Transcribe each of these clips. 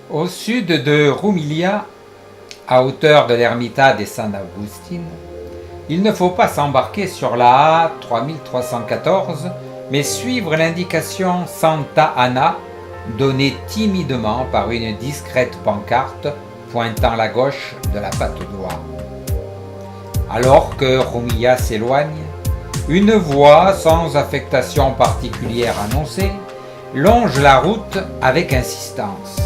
Au sud de Rumilia, à hauteur de l'ermita de San Agustin, il ne faut pas s'embarquer sur la A3314, mais suivre l'indication Santa Ana donnée timidement par une discrète pancarte pointant la gauche de la patte d'oie. Alors que Rumilia s'éloigne, une voix sans affectation particulière annoncée longe la route avec insistance.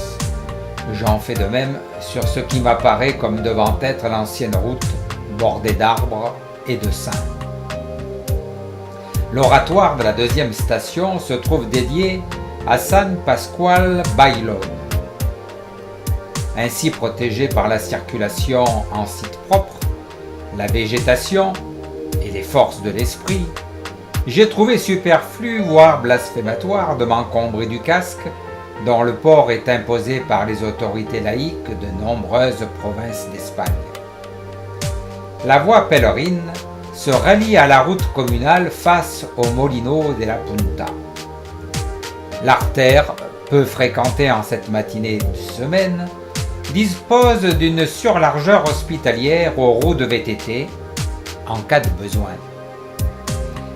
J'en fais de même sur ce qui m'apparaît comme devant être l'ancienne route bordée d'arbres et de pins. L'oratoire de la deuxième station se trouve dédié à San Pasquale Bailon. Ainsi protégé par la circulation en site propre, la végétation et les forces de l'esprit, j'ai trouvé superflu, voire blasphématoire, de m'encombrer du casque dont le port est imposé par les autorités laïques de nombreuses provinces d'Espagne. La voie pèlerine se rallie à la route communale face au Molino de la Punta. L'artère, peu fréquentée en cette matinée de semaine, dispose d'une surlargeur hospitalière aux roues de VTT en cas de besoin.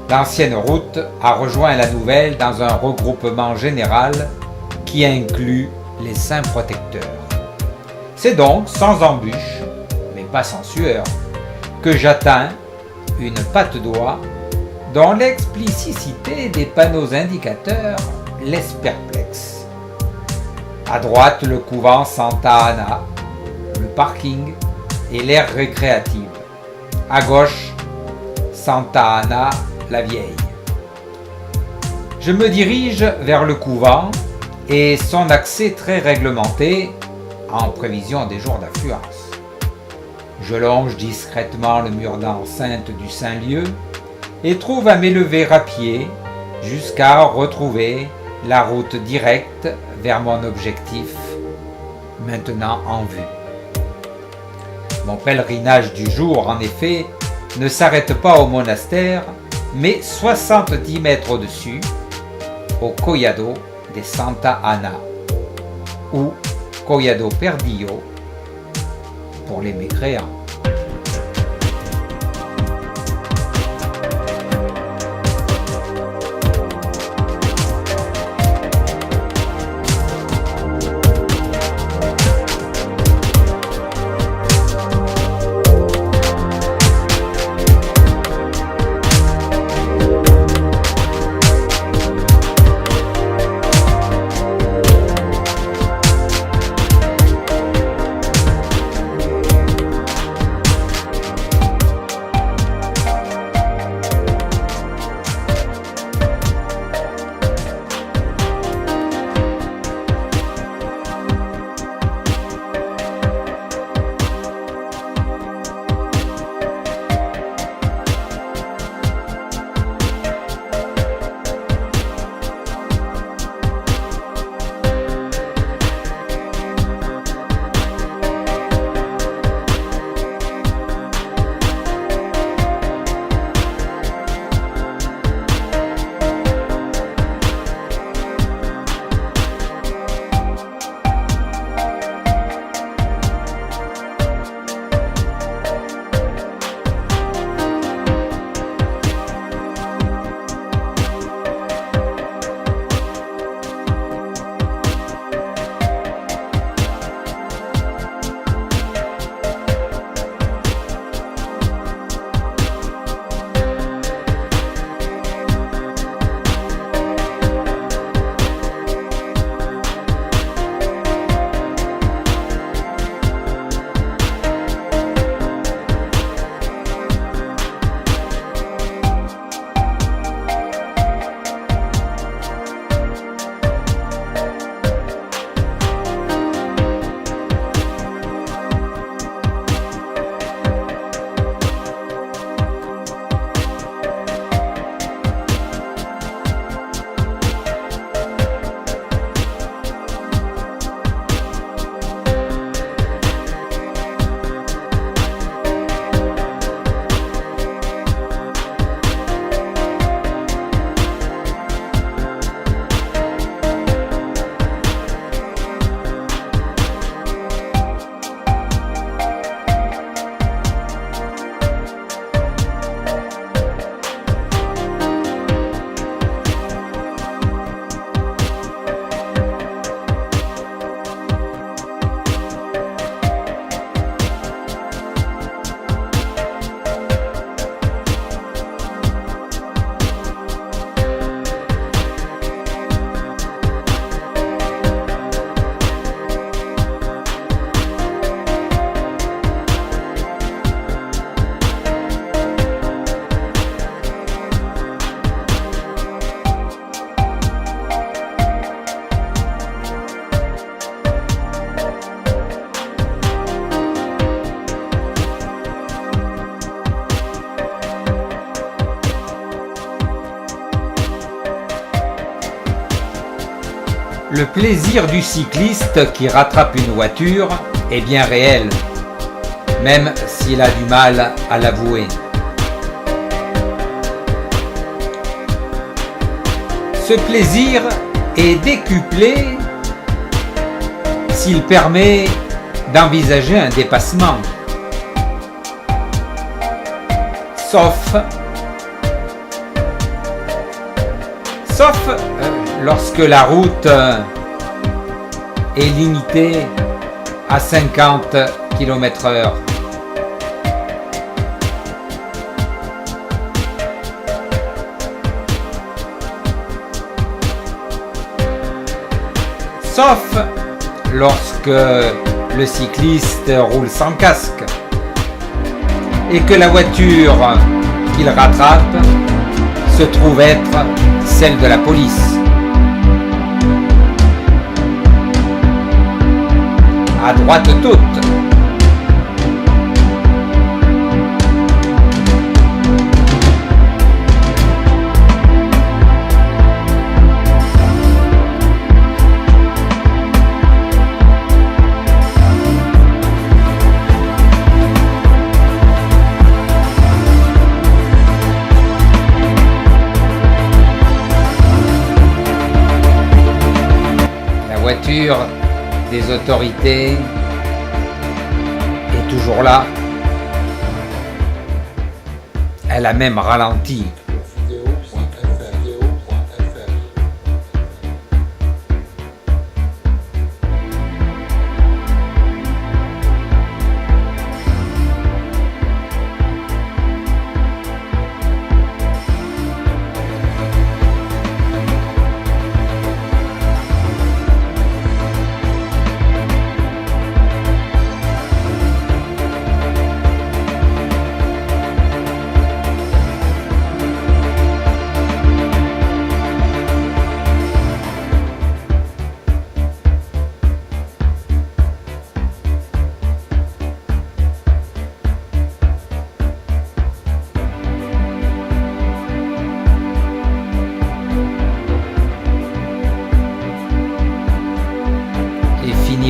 L'ancienne route a rejoint la nouvelle dans un regroupement général qui inclut les saints protecteurs. C'est donc sans embûche, mais pas sans sueur, que j'atteins une patte d'oie dont l'explicitité des panneaux indicateurs laisse perplexe. À droite, le couvent Santa Ana, le parking et l'aire récréative. À gauche, Santa Ana la Vieille. Je me dirige vers le couvent et son accès très réglementé en prévision des jours d'affluence. Je longe discrètement le mur d'enceinte du Saint-Lieu et trouve à m'élever à pied jusqu'à retrouver la route directe vers mon objectif, maintenant en vue. Mon pèlerinage du jour, en effet, ne s'arrête pas au monastère, mais 70 mètres au-dessus, au Collado de Santa Ana, ou Collado Perdillo pour les mécréants. Le plaisir du cycliste qui rattrape une voiture est bien réel, même s'il a du mal à l'avouer. Ce plaisir est décuplé s'il permet d'envisager un dépassement. Sauf lorsque la route est limitée à 50 km/h. Sauf lorsque le cycliste roule sans casque et que la voiture qu'il rattrape se trouve être celle de la police. À droite toute. La voiture des autorités est toujours là. Elle a même ralenti.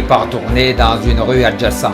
Par tourner dans une rue adjacente.